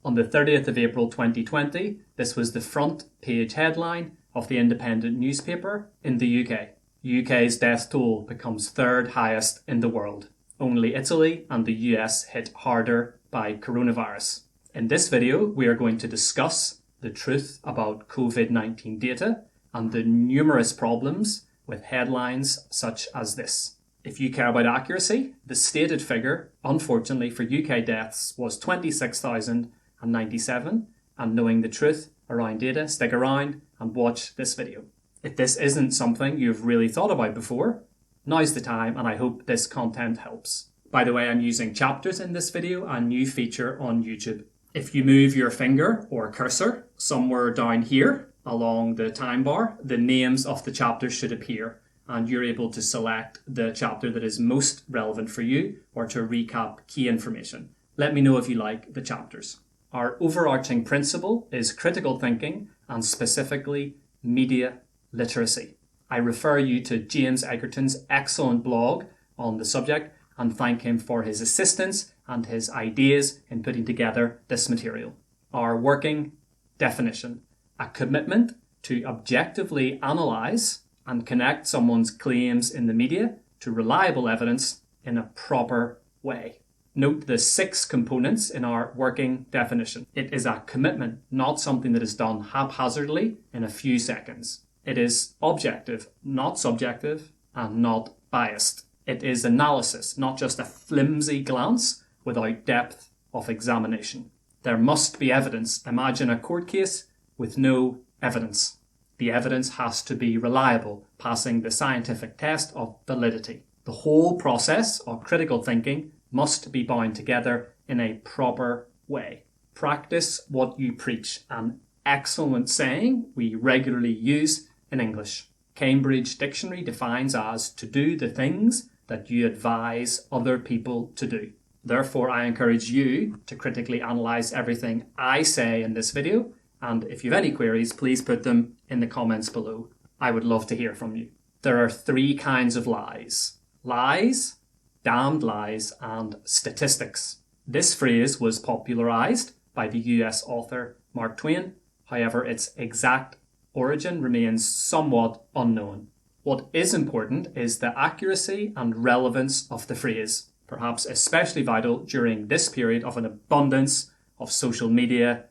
On the 30th of April 2020, this was the front page headline of the Independent newspaper in the UK. UK's death toll becomes third highest in the world. Only Italy and the US hit harder by coronavirus. In this video, we are going to discuss the truth about COVID-19 data and the numerous problems with headlines such as this. If you care about accuracy, the stated figure, unfortunately for UK deaths, was 26,097, and knowing the truth around data, stick around and watch this video. If this isn't something you've really thought about before, now's the time, and I hope this content helps. By the way, I'm using chapters in this video, a new feature on YouTube. If you move your finger or cursor somewhere down here along the time bar, the names of the chapters should appear, and you're able to select the chapter that is most relevant for you or to recap key information. Let me know if you like the chapters. Our overarching principle is critical thinking and specifically media literacy. I refer you to James Egerton's excellent blog on the subject and thank him for his assistance and his ideas in putting together this material. Our working definition: a commitment to objectively analyse and connect someone's claims in the media to reliable evidence in a proper way. Note the 6 components in our working definition. It is a commitment, not something that is done haphazardly in a few seconds. It is objective, not subjective, and not biased. It is analysis, not just a flimsy glance without depth of examination. There must be evidence. Imagine a court case with no evidence. The evidence has to be reliable, passing the scientific test of validity. The whole process of critical thinking must be bound together in a proper way. Practice what you preach, an excellent saying we regularly use in English. Cambridge Dictionary defines as to do the things that you advise other people to do. Therefore, I encourage you to critically analyse everything I say in this video, and if you have any queries, please put them in the comments below. I would love to hear from you. There are 3 kinds of lies: lies, damned lies, and statistics. This phrase was popularised by the US author Mark Twain. However, its exact origin remains somewhat unknown. What is important is the accuracy and relevance of the phrase, perhaps especially vital during this period of an abundance of social media,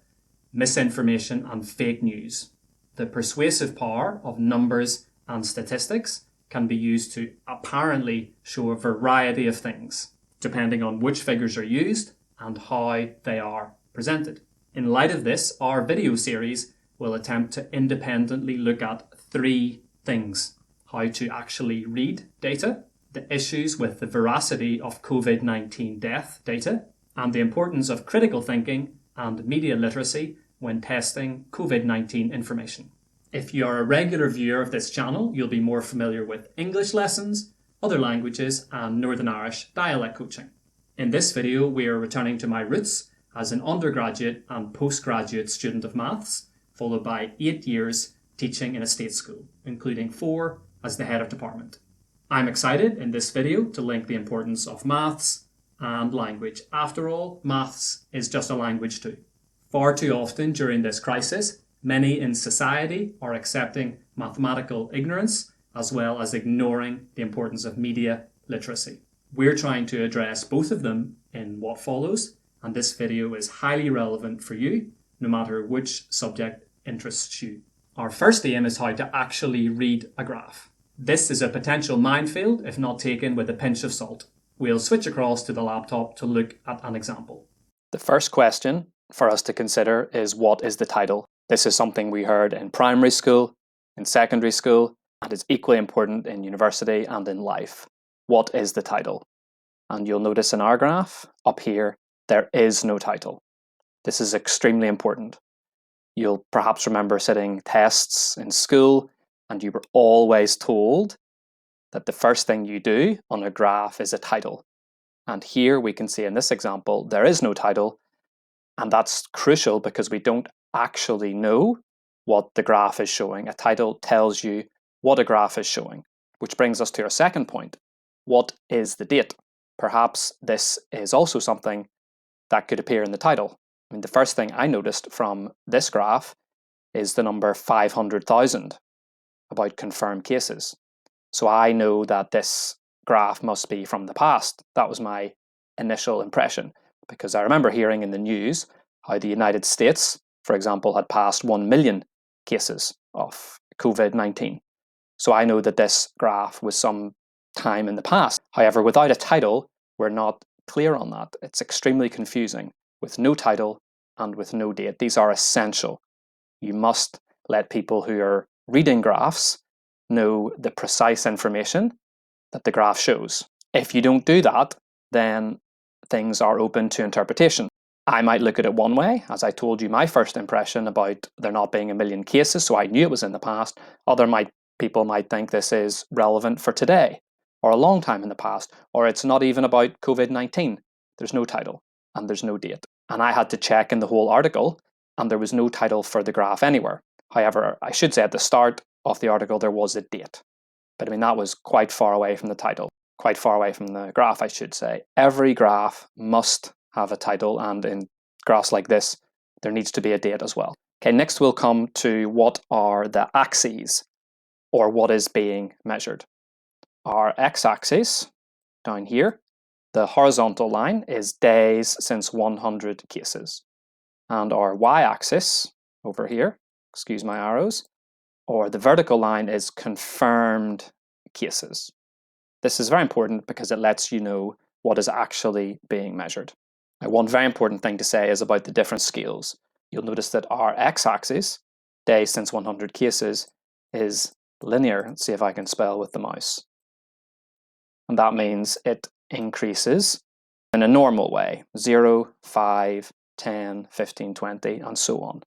misinformation and fake news. The persuasive power of numbers and statistics can be used to apparently show a variety of things, depending on which figures are used and how they are presented. In light of this, our video series will attempt to independently look at 3 things: how to actually read data, the issues with the veracity of COVID-19 death data, and the importance of critical thinking and media literacy when testing COVID-19 information. If you are a regular viewer of this channel, you'll be more familiar with English lessons, other languages, and Northern Irish dialect coaching. In this video, we are returning to my roots as an undergraduate and postgraduate student of maths, followed by 8 years teaching in a state school, including 4 as the head of department. I'm excited in this video to link the importance of maths and language. After all, maths is just a language too. Far too often during this crisis, many in society are accepting mathematical ignorance as well as ignoring the importance of media literacy. We're trying to address both of them in what follows, and this video is highly relevant for you, no matter which subject interests you. Our first aim is how to actually read a graph. This is a potential minefield if not taken with a pinch of salt. We'll switch across to the laptop to look at an example. The first question for us to consider is, what is the title? This is something we heard in primary school, in secondary school, and is equally important in university and in life. What is the title? And you'll notice in our graph up here, there is no title. This is extremely important. You'll perhaps remember sitting tests in school and you were always told that the first thing you do on a graph is a title. And here we can see in this example, there is no title. And that's crucial because we don't actually know what the graph is showing. A title tells you what a graph is showing, which brings us to our second point. What is the date? Perhaps this is also something that could appear in the title. I mean, the first thing I noticed from this graph is the number 500,000 about confirmed cases. So I know that this graph must be from the past. That was my initial impression, because I remember hearing in the news how the United States, for example, had passed 1 million cases of Covid-19. So I know that this graph was some time in the past. However, without a title, we're not clear on that. It's extremely confusing with no title and with no date. These are essential. You must let people who are reading graphs know the precise information that the graph shows. If you don't do that, then things are open to interpretation. I might look at it one way, as I told you my first impression about there not being a million cases, so I knew it was in the past. People might think this is relevant for today, or a long time in the past, or it's not even about COVID-19. There's no title, and there's no date. And I had to check in the whole article, and there was no title for the graph anywhere. However, I should say at the start of the article there was a date. But I mean, that was quite far away from the title, quite far away from the graph, I should say. Every graph must have a title, and in graphs like this, there needs to be a date as well. Okay, next we'll come to what are the axes, or what is being measured. Our x-axis, down here, the horizontal line is days since 100 cases. And our y-axis, over here, excuse my arrows, or the vertical line is confirmed cases. This is very important because it lets you know what is actually being measured. Now, one very important thing to say is about the different scales. You'll notice that our x-axis, days since 100 cases, is linear. Let's see if I can spell with the mouse. And that means it increases in a normal way, 0, 5, 10, 15, 20, and so on.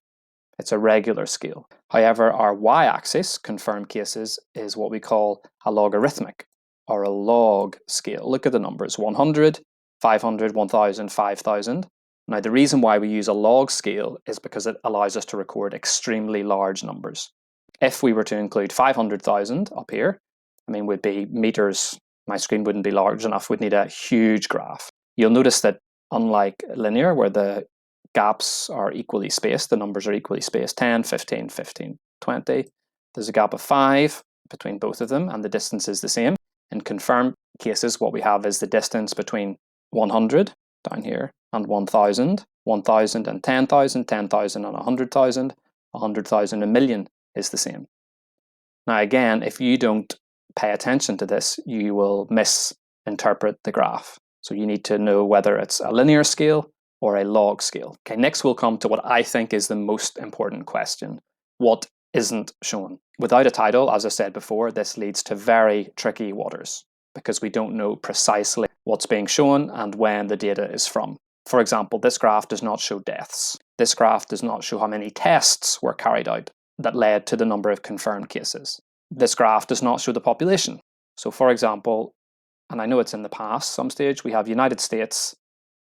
It's a regular scale. However, our y-axis, confirmed cases, is what we call a logarithmic, or a log scale. Look at the numbers, 100, 500, 1000, 5000. Now, the reason why we use a log scale is because it allows us to record extremely large numbers. If we were to include 500,000 up here, I mean, would be meters. My screen wouldn't be large enough. We'd need a huge graph. You'll notice that unlike linear, where the gaps are equally spaced, the numbers are equally spaced, 10, 15, 15, 20. There's a gap of 5 between both of them, and the distance is the same. In confirmed cases, what we have is the distance between 100, down here, and 1000, 1000 and 10,000, 10,000 and 100,000, 100,000 and a million is the same. Now again, if you don't pay attention to this, you will misinterpret the graph. So you need to know whether it's a linear scale or a log scale. Okay, next we'll come to what I think is the most important question. What isn't shown? Without a title, as I said before, this leads to very tricky waters because we don't know precisely what's being shown and when the data is from. For example, this graph does not show deaths. This graph does not show how many tests were carried out that led to the number of confirmed cases. This graph does not show the population. So for example, and I know it's in the past, some stage, we have United States,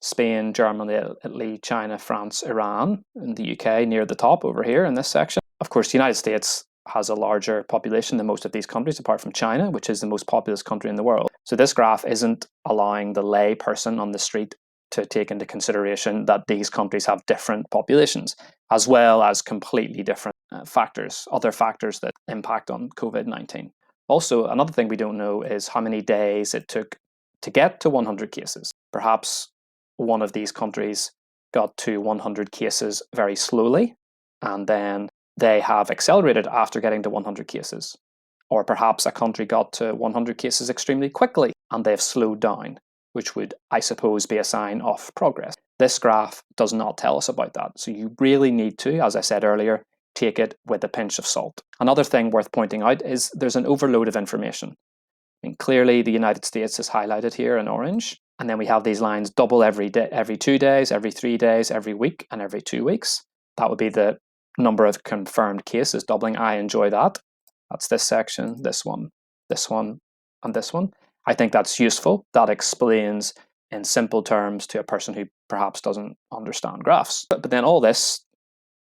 Spain, Germany, Italy, China, France, Iran, and the UK near the top over here in this section. Of course, the United States has a larger population than most of these countries, apart from China, which is the most populous country in the world. So this graph isn't allowing the lay person on the street to take into consideration that these countries have different populations, as well as completely different factors, other factors that impact on COVID-19. Also, another thing we don't know is how many days it took to get to 100 cases. Perhaps one of these countries got to 100 cases very slowly, and then they have accelerated after getting to 100 cases. Or perhaps a country got to 100 cases extremely quickly, and they've slowed down, which would, I suppose, be a sign of progress. This graph does not tell us about that. So you really need to, as I said earlier, take it with a pinch of salt. Another thing worth pointing out is there's an overload of information. I mean, clearly the United States is highlighted here in orange, and then we have these lines double every day, every 2 days, every 3 days, every week, and every 2 weeks. That would be the number of confirmed cases doubling. I enjoy that. That's this section, this one, and this one. I think that's useful. That explains in simple terms to a person who perhaps doesn't understand graphs. But then all this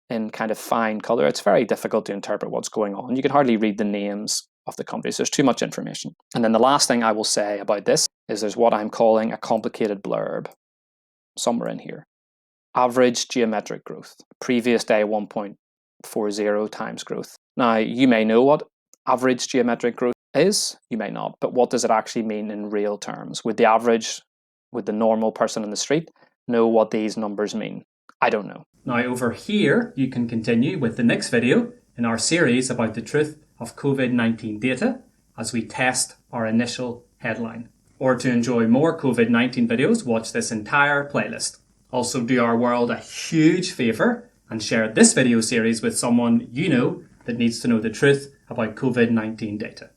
in kind of fine color, it's very difficult to interpret what's going on. You can hardly read the names of the countries. There's too much information. And then the last thing I will say about this is there's what I'm calling a complicated blurb somewhere in here. average geometric growth, previous day 1.40 times growth. Now, you may know what average geometric growth is, you may not, but what does it actually mean in real terms? Would the normal person in the street know what these numbers mean? I don't know. Now over here, you can continue with the next video in our series about the truth of COVID-19 data as we test our initial headline. Or to enjoy more COVID-19 videos, watch this entire playlist. Also do our world a huge favour and share this video series with someone you know that needs to know the truth about COVID-19 data.